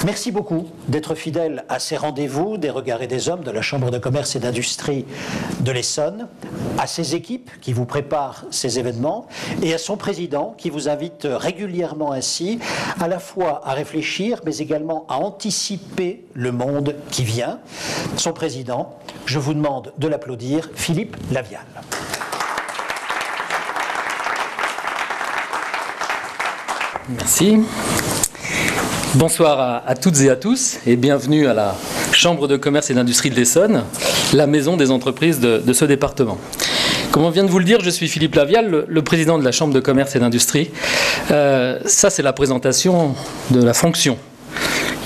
Merci beaucoup d'être fidèle à ces rendez-vous des Regards et des Hommes de la Chambre de commerce et d'industrie de l'Essonne, à ses équipes qui vous préparent ces événements et à son président qui vous invite régulièrement ainsi à la fois à réfléchir mais également à anticiper le monde qui vient. Son président, je vous demande de l'applaudir, Philippe Lavial. Merci. Bonsoir à toutes et à tous et bienvenue à la Chambre de commerce et d'industrie de l'Essonne, la maison des entreprises de ce département. Comme on vient de vous le dire, je suis Philippe Lavial, le président de la Chambre de commerce et d'industrie. Ça, c'est la présentation de la fonction.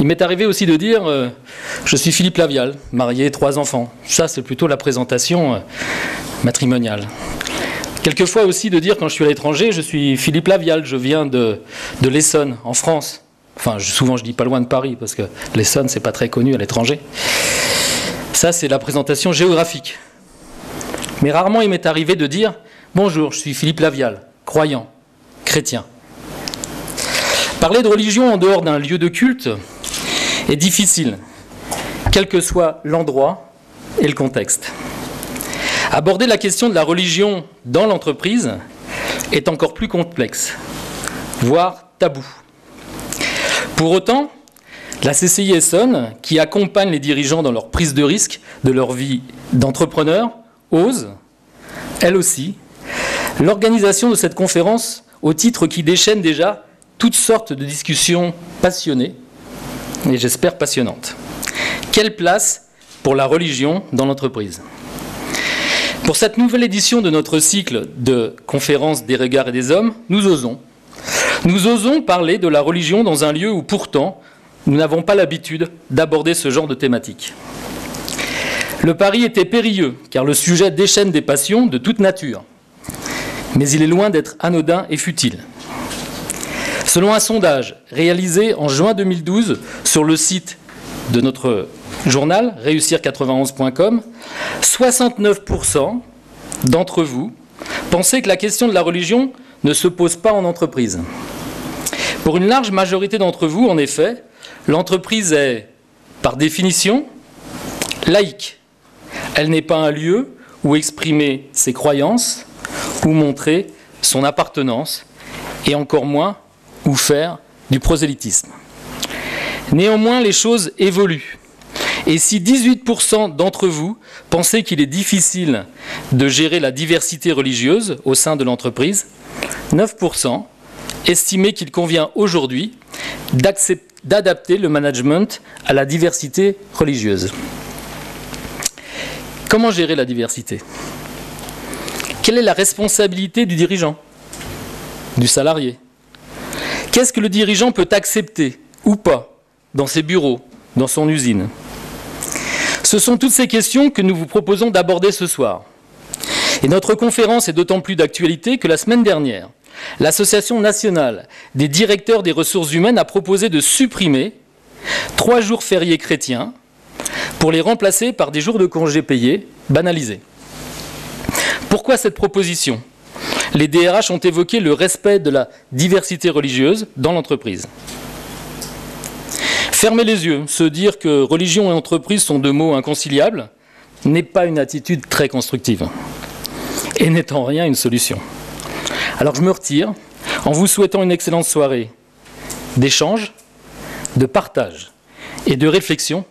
Il m'est arrivé aussi de dire je suis Philippe Lavial, marié, 3 enfants. Ça, c'est plutôt la présentation matrimoniale. Quelquefois aussi de dire quand je suis à l'étranger, je suis Philippe Lavial, je viens de l'Essonne, en France. Enfin, souvent je dis pas loin de Paris, parce que l'Essonne, c'est pas très connu à l'étranger. Ça, c'est la présentation géographique. Mais rarement il m'est arrivé de dire « Bonjour, je suis Philippe Lavial, croyant, chrétien ». Parler de religion en dehors d'un lieu de culte est difficile, quel que soit l'endroit et le contexte. Aborder la question de la religion dans l'entreprise est encore plus complexe, voire tabou. Pour autant, la CCI Essonne, qui accompagne les dirigeants dans leur prise de risque de leur vie d'entrepreneur, ose, elle aussi, l'organisation de cette conférence au titre qui déchaîne déjà toutes sortes de discussions passionnées, et j'espère passionnantes. Quelle place pour la religion dans l'entreprise ? Pour cette nouvelle édition de notre cycle de conférences des Regards et des Hommes, nous osons parler de la religion dans un lieu où pourtant nous n'avons pas l'habitude d'aborder ce genre de thématique. Le pari était périlleux, car le sujet déchaîne des passions de toute nature. Mais il est loin d'être anodin et futile. Selon un sondage réalisé en juin 2012 sur le site de notre journal, réussir91.com, 69% d'entre vous pensaient que la question de la religion ne se pose pas en entreprise. Pour une large majorité d'entre vous, en effet, l'entreprise est, par définition, laïque. Elle n'est pas un lieu où exprimer ses croyances, où montrer son appartenance, et encore moins où faire du prosélytisme. Néanmoins, les choses évoluent. Et si 18% d'entre vous pensaient qu'il est difficile de gérer la diversité religieuse au sein de l'entreprise, 9% estimaient qu'il convient aujourd'hui d'adapter le management à la diversité religieuse. Comment gérer la diversité ? Quelle est la responsabilité du dirigeant, du salarié ? Qu'est-ce que le dirigeant peut accepter ou pas dans ses bureaux, dans son usine ? Ce sont toutes ces questions que nous vous proposons d'aborder ce soir. Et notre conférence est d'autant plus d'actualité que la semaine dernière, l'Association nationale des directeurs des ressources humaines a proposé de supprimer 3 jours fériés chrétiens pour les remplacer par des jours de congés payés banalisés. Pourquoi cette proposition ? Les DRH ont évoqué le respect de la diversité religieuse dans l'entreprise. Fermer les yeux, se dire que religion et entreprise sont 2 mots inconciliables, n'est pas une attitude très constructive et n'est en rien une solution. Alors je me retire en vous souhaitant une excellente soirée d'échange, de partage et de réflexion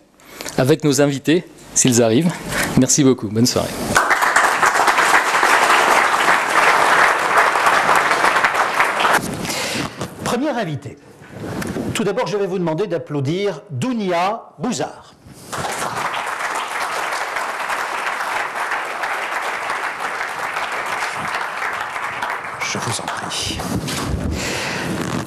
avec nos invités, s'ils arrivent. Merci beaucoup, bonne soirée. Premier invité. Tout d'abord, je vais vous demander d'applaudir Dounia Bouzard. Je vous en prie.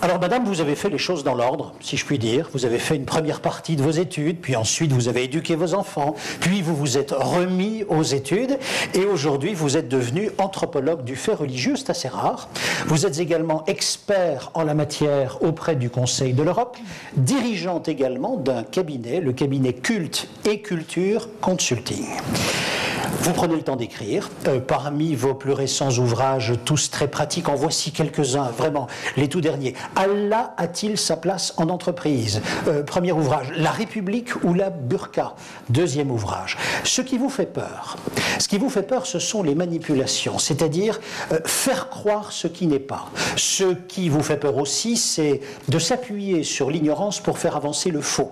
Alors, madame, vous avez fait les choses dans l'ordre, si je puis dire. Vous avez fait une première partie de vos études, puis ensuite vous avez éduqué vos enfants, puis vous vous êtes remis aux études, et aujourd'hui vous êtes devenu anthropologue du fait religieux, c'est assez rare. Vous êtes également expert en la matière auprès du Conseil de l'Europe, dirigeante également d'un cabinet, le cabinet Culte et Culture Consulting. Vous prenez le temps d'écrire. Parmi vos plus récents ouvrages, tous très pratiques, en voici quelques-uns, vraiment, les tout derniers. Allah a-t-il sa place en entreprise? Premier ouvrage. La République ou la burqa? Deuxième ouvrage. Ce qui vous fait peur, ce sont les manipulations, c'est-à-dire faire croire ce qui n'est pas. Ce qui vous fait peur aussi, c'est de s'appuyer sur l'ignorance pour faire avancer le faux.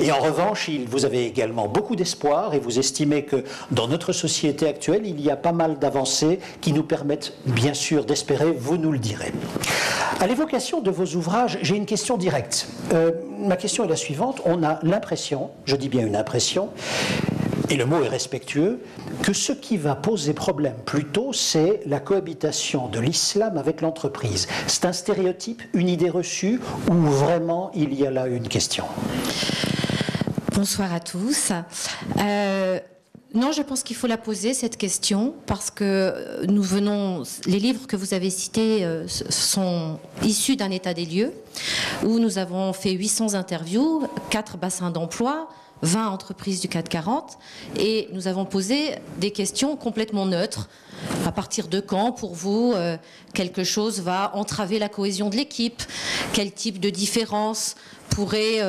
Et en revanche, vous avez également beaucoup d'espoir et vous estimez que dans notre société actuelle, il y a pas mal d'avancées qui nous permettent bien sûr d'espérer, vous nous le direz. À l'évocation de vos ouvrages, j'ai une question directe. Ma question est la suivante. On a l'impression, je dis bien une impression, et le mot est respectueux, que ce qui va poser problème plutôt, c'est la cohabitation de l'islam avec l'entreprise. C'est un stéréotype, une idée reçue, ou vraiment il y a là une question? Bonsoir à tous. Non, je pense qu'il faut la poser, cette question, parce que les livres que vous avez cités sont issus d'un état des lieux, où nous avons fait 800 interviews, 4 bassins d'emploi, 20 entreprises du CAC 40, et nous avons posé des questions complètement neutres. À partir de quand, pour vous, quelque chose va entraver la cohésion de l'équipe? Quel type de différence pourrait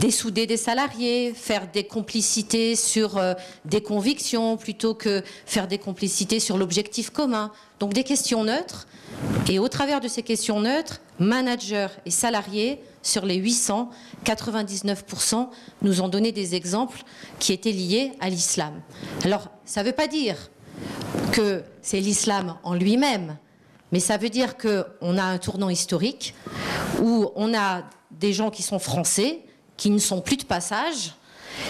dessouder des salariés, faire des complicités sur des convictions plutôt que faire des complicités sur l'objectif commun? Donc des questions neutres, et au travers de ces questions neutres, managers et salariés, sur les 800, 99% nous ont donné des exemples qui étaient liés à l'islam. Alors, ça ne veut pas dire que c'est l'islam en lui-même, mais ça veut dire qu'on a un tournant historique où on a des gens qui sont français, qui ne sont plus de passage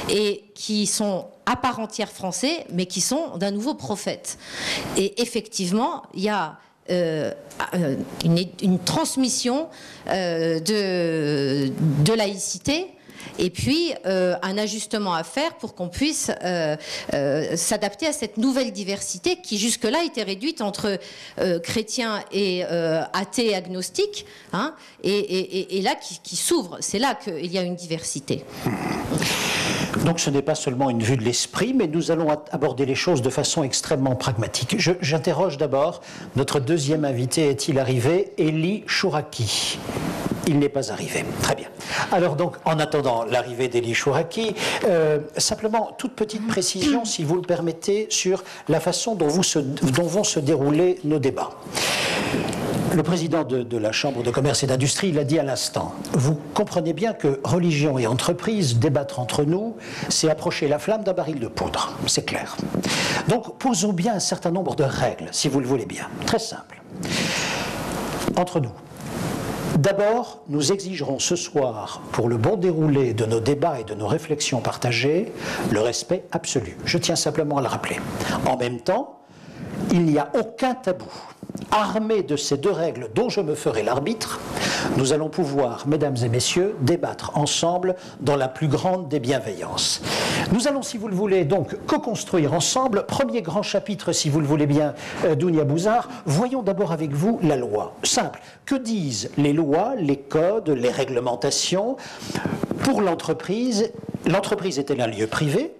et qui sont à part entière français, mais qui sont d'un nouveau prophète. Et effectivement, il y a une transmission de laïcité, et puis un ajustement à faire pour qu'on puisse s'adapter à cette nouvelle diversité qui jusque-là était réduite entre chrétiens et athées et agnostiques, hein, et là qui s'ouvre. C'est là qu'il y a une diversité. Donc ce n'est pas seulement une vue de l'esprit, mais nous allons aborder les choses de façon extrêmement pragmatique. J'interroge d'abord notre deuxième invité. Est-il arrivé? Elie Chouraki. Il n'est pas arrivé. Très bien. Alors donc, en attendant l'arrivée d'Elie Chouraki, simplement, toute petite précision, si vous le permettez, sur la façon dont vont se dérouler nos débats. Le président de la Chambre de commerce et d'industrie l'a dit à l'instant. Vous comprenez bien que religion et entreprise, débattre entre nous, c'est approcher la flamme d'un baril de poudre. C'est clair. Donc, posons bien un certain nombre de règles, si vous le voulez bien. Très simple. Entre nous. D'abord, nous exigerons ce soir, pour le bon déroulé de nos débats et de nos réflexions partagées, le respect absolu. Je tiens simplement à le rappeler. En même temps, il n'y a aucun tabou. Armés de ces deux règles dont je me ferai l'arbitre, nous allons pouvoir, mesdames et messieurs, débattre ensemble dans la plus grande des bienveillances. Nous allons, si vous le voulez, donc co-construire ensemble. Premier grand chapitre, si vous le voulez bien, Dounia Bouzar. Voyons d'abord avec vous la loi. Simple. Que disent les lois, les codes, les réglementations pour l'entreprise? L'entreprise est-elle un lieu privé?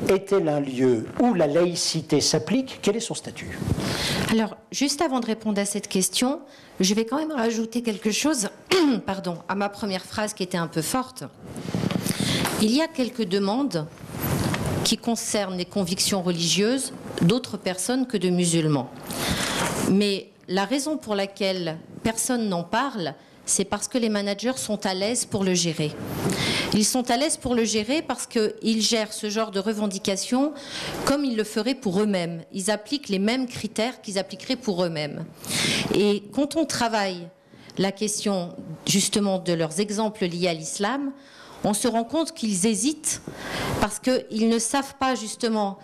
Est-elle un lieu où la laïcité s'applique? Quel est son statut? Alors, juste avant de répondre à cette question, je vais quand même rajouter quelque chose pardon, à ma première phrase qui était un peu forte. Il y a quelques demandes qui concernent les convictions religieuses d'autres personnes que de musulmans. Mais la raison pour laquelle personne n'en parle, c'est parce que les managers sont à l'aise pour le gérer. Ils sont à l'aise pour le gérer parce qu'ils gèrent ce genre de revendications comme ils le feraient pour eux-mêmes. Ils appliquent les mêmes critères qu'ils appliqueraient pour eux-mêmes. Et quand on travaille la question justement de leurs exemples liés à l'islam, on se rend compte qu'ils hésitent parce qu'ils ne savent pas justement,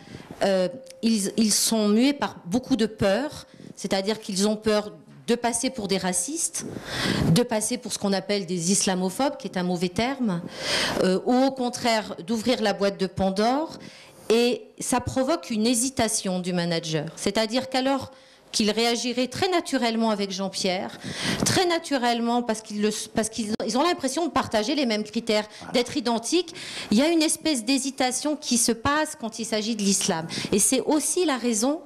ils sont mués par beaucoup de peur, c'est-à-dire qu'ils ont peur de passer pour des racistes, de passer pour ce qu'on appelle des islamophobes, qui est un mauvais terme, ou au contraire d'ouvrir la boîte de Pandore, et ça provoque une hésitation du manager. C'est-à-dire qu'alors qu'il réagirait très naturellement avec Jean-Pierre, très naturellement parce qu'ils ont l'impression de partager les mêmes critères, d'être identiques. Il y a une espèce d'hésitation qui se passe quand il s'agit de l'islam. Et c'est aussi la raison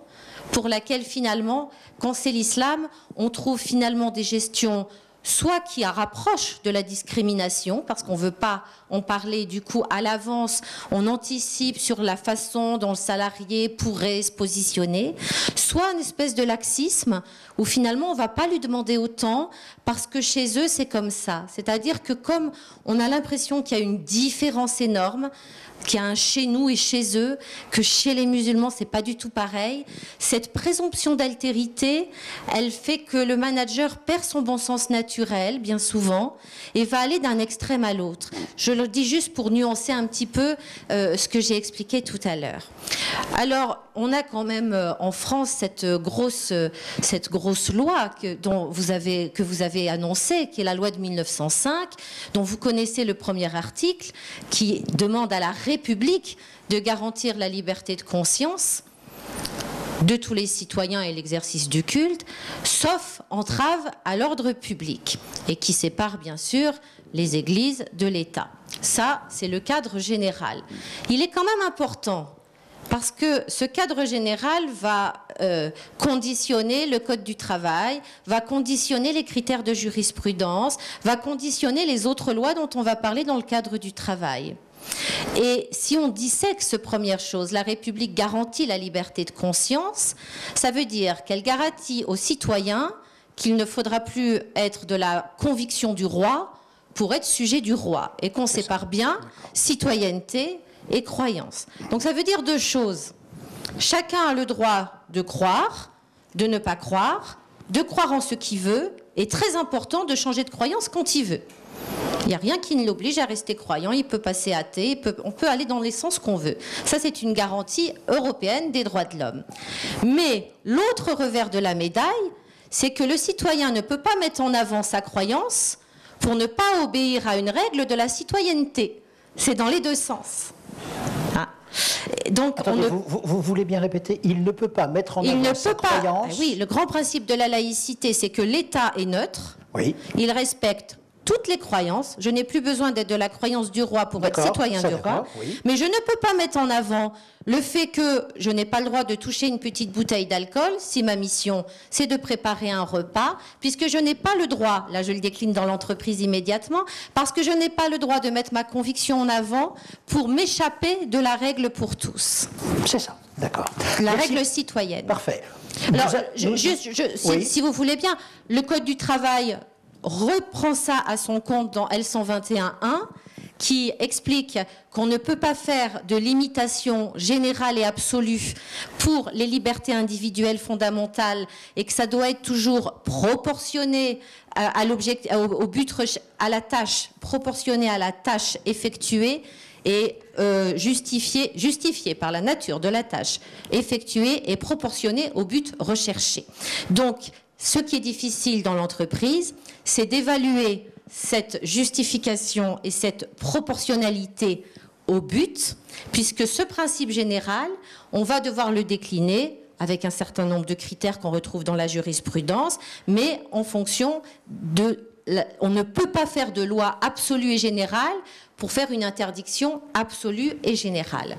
pour laquelle finalement, quand c'est l'islam, on trouve finalement des gestions soit qui rapprochent de la discrimination, parce qu'on ne veut pas en parler du coup à l'avance, on anticipe sur la façon dont le salarié pourrait se positionner, soit une espèce de laxisme où finalement on ne va pas lui demander autant parce que chez eux c'est comme ça. C'est-à-dire que comme on a l'impression qu'il y a une différence énorme, qu'il y a un chez nous et chez eux, que chez les musulmans c'est pas du tout pareil, cette présomption d'altérité, elle fait que le manager perd son bon sens naturel bien souvent et va aller d'un extrême à l'autre. Je le dis juste pour nuancer un petit peu ce que j'ai expliqué tout à l'heure. Alors on a quand même en France cette grosse loi que vous avez annoncée, qui est la loi de 1905, dont vous connaissez le premier article, qui demande à la République de garantir la liberté de conscience de tous les citoyens et l'exercice du culte, sauf entrave à l'ordre public, et qui sépare bien sûr les églises de l'État. Ça, c'est le cadre général. Il est quand même important, parce que ce cadre général va conditionner le Code du travail, va conditionner les critères de jurisprudence, va conditionner les autres lois dont on va parler dans le cadre du travail. Et si on dissèque cette première chose, la République garantit la liberté de conscience, ça veut dire qu'elle garantit aux citoyens qu'il ne faudra plus être de la conviction du roi pour être sujet du roi, et qu'on sépare bien citoyenneté et croyance. Donc ça veut dire deux choses. Chacun a le droit de croire, de ne pas croire, de croire en ce qu'il veut, et très important de changer de croyance quand il veut. Il n'y a rien qui ne l'oblige à rester croyant, il peut passer athée, on peut aller dans les sens qu'on veut. Ça, c'est une garantie européenne des droits de l'homme. Mais l'autre revers de la médaille, c'est que le citoyen ne peut pas mettre en avant sa croyance pour ne pas obéir à une règle de la citoyenneté. C'est dans les deux sens. Ah. Donc, attendez, vous voulez bien répéter, il ne peut pas mettre en avant sa croyance. Oui, le grand principe de la laïcité, c'est que l'État est neutre, oui. Il respecte toutes les croyances. Je n'ai plus besoin d'être de la croyance du roi pour être citoyen du roi. Oui. Mais je ne peux pas mettre en avant le fait que je n'ai pas le droit de toucher une petite bouteille d'alcool si ma mission, c'est de préparer un repas, puisque je n'ai pas le droit, là je le décline dans l'entreprise immédiatement, parce que je n'ai pas le droit de mettre ma conviction en avant pour m'échapper de la règle pour tous. C'est ça, d'accord. La règle citoyenne. Parfait. Alors, si vous voulez bien, le Code du travail reprend ça à son compte dans L121.1 qui explique qu'on ne peut pas faire de limitation générale et absolue pour les libertés individuelles fondamentales et que ça doit être toujours proportionné au but, à la tâche, proportionné à la tâche effectuée et justifié par la nature de la tâche effectuée et proportionné au but recherché. Donc, ce qui est difficile dans l'entreprise, c'est d'évaluer cette justification et cette proportionnalité au but, puisque ce principe général, on va devoir le décliner avec un certain nombre de critères qu'on retrouve dans la jurisprudence, mais en fonction de... On ne peut pas faire de loi absolue et générale pour faire une interdiction absolue et générale.